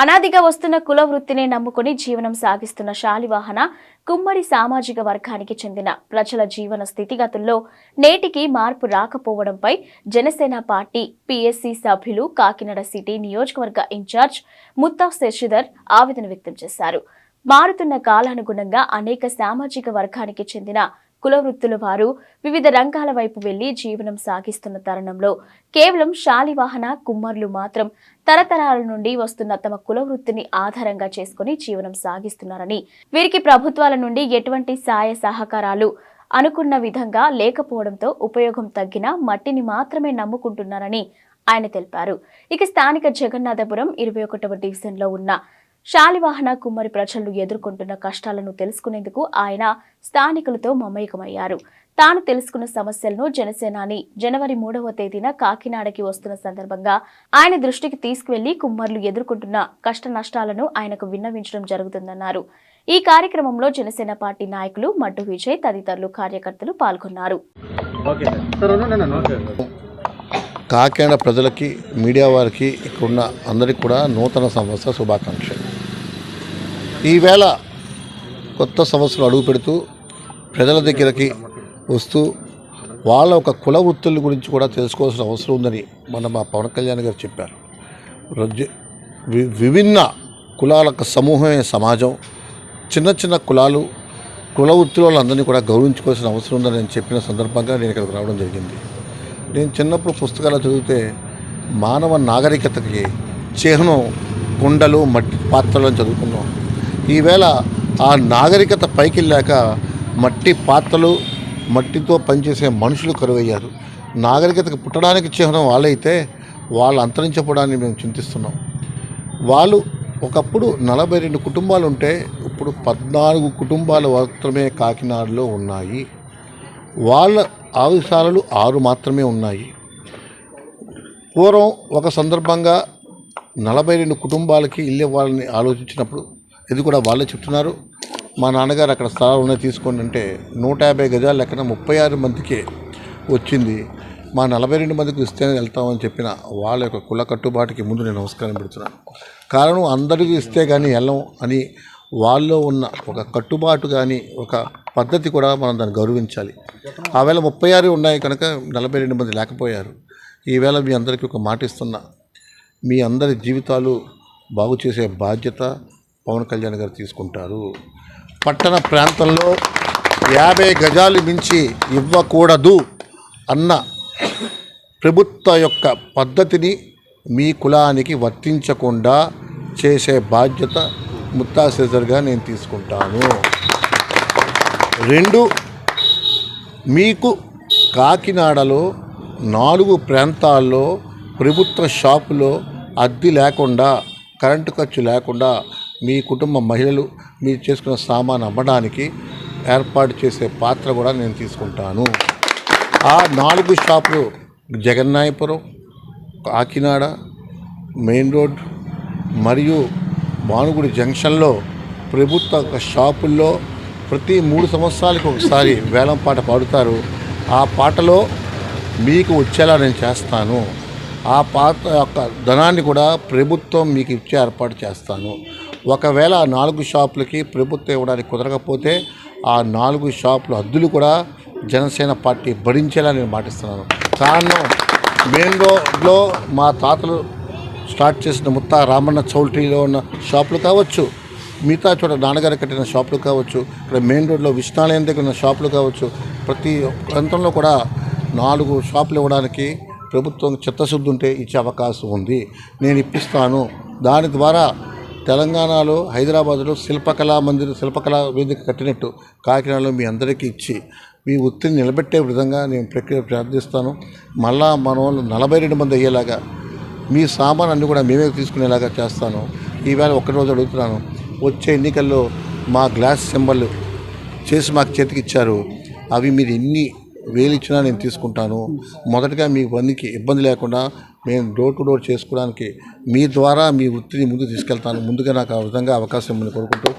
అనాదిగా వస్తున్న కుల వృత్తిని నమ్ముకుని జీవనం సాగిస్తున్న శాలివాహన కుమ్మరి సామాజిక వర్గానికి చెందిన ప్రజల జీవన స్థితిగతుల్లో నేటికి మార్పు రాకపోవడంపై జనసేన పార్టీ పీఎస్సీ సభ్యులు కాకినాడ సిటీ నియోజకవర్గ ఇన్ఛార్జ్ ముత్తా శశిధర్ ఆవేదన వ్యక్తం చేశారు. మారుతున్న కాలానుగుణంగా అనేక సామాజిక వర్గానికి చెందిన కుల వృత్తుల వారు వివిధ రంగాల వైపు వెళ్లి జీవనం సాగిస్తున్న తరుణంలో కేవలం శాలివాహన కుమ్మర్లు మాత్రం తరతరాల నుండి వస్తున్న తమ కుల వృత్తిని ఆధారంగా చేసుకుని జీవనం సాగిస్తున్నారని, వీరికి ప్రభుత్వాల నుండి ఎటువంటి సాయ సహకారాలు అనుకున్న విధంగా లేకపోవడంతో ఉపయోగం తగ్గిన మట్టిని మాత్రమే నమ్ముకుంటున్నారని ఆయన తెలిపారు. ఇక స్థానిక జగన్నాథపురం 21వ డివిజన్లో ఉన్న శాలివాహన కుమ్మరి ప్రజలు ఎదుర్కొంటున్న కష్టాలను తెలుసుకునేందుకు ఆయన స్థానికులతో మమేకమయ్యారు. తాను తెలుసుకున్న సమస్యలను జనసేనాని జనవరి 3వ తేదీన కాకినాడకి వస్తున్న సందర్భంగా ఆయన దృష్టికి తీసుకువెళ్లి కుమ్మర్లు ఎదుర్కొంటున్న కష్ట నష్టాలను ఆయనకు విన్నవించడం జరుగుతుందన్నారు. ఈ కార్యక్రమంలో జనసేన పార్టీ నాయకులు మడ్డు విజయ్ తదితరులు కార్యకర్తలు పాల్గొన్నారు. కాకినాడ ప్రజలకి, మీడియా వారికి, ఇక్కడున్న అందరికీ కూడా నూతన సంవత్సర శుభాకాంక్షలు. ఈవేళ కొత్త సంవత్సరం అడుగు పెడుతూ ప్రజల దగ్గరికి వస్తూ వాళ్ళ ఒక కుల వృత్తుల గురించి కూడా తెలుసుకోవాల్సిన అవసరం ఉందని మా పవన్ కళ్యాణ్ గారు చెప్పారు. విభిన్న కులాల సమూహమే సమాజం. చిన్న చిన్న కులాలు, కుల వృత్తుల వాళ్ళందరినీ కూడా గౌరవించుకోవాల్సిన అవసరం ఉందని నేను చెప్పిన సందర్భంగా నేను ఇక్కడికి రావడం జరిగింది. నేను చిన్నప్పుడు పుస్తకాలు చదివితే మానవ నాగరికతకి చిహ్నం కుండలు, మట్టి పాత్రలను చదువుకున్నాం. ఈవేళ ఆ నాగరికత పైకి వెళ్ళాక మట్టి పాత్రలు, మట్టితో పనిచేసే మనుషులు కరువయ్యారు. నాగరికతకు పుట్టడానికి చిహ్నం వాళ్ళైతే వాళ్ళు అంతరించిపోవడాన్ని మేము చింతిస్తున్నాం. వాళ్ళు ఒకప్పుడు 42 కుటుంబాలు ఉంటే ఇప్పుడు 14 కుటుంబాలు మాత్రమే కాకినాడలో ఉన్నాయి. వాళ్ళ ఆవిశాలలు 6 మాత్రమే ఉన్నాయి. పూర్వం ఒక సందర్భంగా 42 కుటుంబాలకి ఇల్లు ఇవ్వాలని ఆలోచించినప్పుడు, ఇది కూడా వాళ్ళే చెప్తున్నారు, మా నాన్నగారు అక్కడ స్థలాలు ఉన్నాయి తీసుకోండి అంటే 150 గజాల లెక్కన 36 మందికి వచ్చింది. మా 42 మందికి ఇస్తేనే వెళ్తామని చెప్పిన వాళ్ళ యొక్క కుల కట్టుబాటుకి ముందు నేను నమస్కారం పెడుతున్నాను. కారణం అందరికీ ఇస్తే కానీ వెళ్ళం అని వాళ్ళలో ఉన్న ఒక కట్టుబాటు కానీ ఒక పద్ధతి కూడా మనం దాన్ని గౌరవించాలి. ఆవేళ 36 ఉన్నాయి కనుక 42 మంది లేకపోయారు. ఈవేళ మీ అందరికీ ఒక మాట ఇస్తున్నా, మీ అందరి జీవితాలు బాగు చేసే బాధ్యత పవన్ కళ్యాణ్ గారు తీసుకుంటారు. పట్టణ ప్రాంతంలో 50 గజాలు మించి ఇవ్వకూడదు అన్న ప్రభుత్వ యొక్క పద్ధతిని మీ కులానికి వర్తించకుండా చేసే బాధ్యత ముత్తా శశిధర్గా నేను తీసుకుంటాను. 2, మీకు కాకినాడలో 4 ప్రాంతాల్లో ప్రభుత్వ షాపులో అద్దె లేకుండా, కరెంటు ఖర్చు లేకుండా మీ కుటుంబ మహిళలు మీరు చేసుకున్న సామాను అమ్మడానికి ఏర్పాటు చేసే పాత్ర కూడా నేను తీసుకుంటాను. ఆ 4 షాపులు జగన్నాయపురం, కాకినాడ మెయిన్ రోడ్ మరియు భానుగుడి జంక్షన్లో ప్రభుత్వ షాపుల్లో ప్రతి 3 సంవత్సరాలకు ఒకసారి వేలం పాట పాడుతారు. ఆ పాటలో మీకు వచ్చేలా నేను చేస్తాను. ఆ పాట యొక్క ధనాన్ని కూడా ప్రభుత్వం మీకు ఇచ్చే ఏర్పాటు చేస్తాను. ఒకవేళ ఆ 4 షాపులకి ప్రభుత్వం ఇవ్వడానికి కుదరకపోతే ఆ 4 షాపుల అద్దులు కూడా జనసేన పార్టీ భరించేలా నేను మాటిస్తున్నాను. కారణం, మెయిన్ రోడ్లో మా తాతలు స్టార్ట్ చేసిన ముత్తా రామన్న చౌల్ట్రీలో ఉన్న షాపులు కావచ్చు, మిగతా చోట నాన్నగారు కట్టిన షాపులు కావచ్చు, ఇక్కడ మెయిన్ రోడ్లో విష్ణాలయం దగ్గర ఉన్న షాపులు కావచ్చు, ప్రతి ప్రాంతంలో కూడా 4 షాపులు ఇవ్వడానికి ప్రభుత్వం చిత్తశుద్ధి ఉంటే ఇచ్చే అవకాశం ఉంది. నేను ఇప్పిస్తాను. దాని ద్వారా తెలంగాణలో హైదరాబాద్లో శిల్పకళా వేదిక కట్టినట్టు కాకినాడలో మీ అందరికీ ఇచ్చి మీ వృత్తిని నిలబెట్టే విధంగా నేను ప్రార్థిస్తాను. మళ్ళా మన వాళ్ళు 42 మంది అయ్యేలాగా మీ సామాన్ అన్నీ కూడా మేమే తీసుకునేలాగా చేస్తాను. ఈవేళ ఒక్కరోజు అడుగుతున్నాను, వచ్చే ఎన్నికల్లో మా గ్లాస్ సింబల్ చేసి మాకు చేతికి ఇచ్చారు, అవి మీరు ఎన్ని వేలు ఇచ్చినా నేను తీసుకుంటాను. మొదటగా మీ పనికి ఇబ్బంది లేకుండా నేను డోర్ టు డోర్ చేసుకోవడానికి మీ ద్వారా మీ వృత్తిని ముందుకు తీసుకెళ్తాను. ముందుగా నాకు ఆ విధంగా అవకాశం ఇవ్వమని కోరుకుంటూ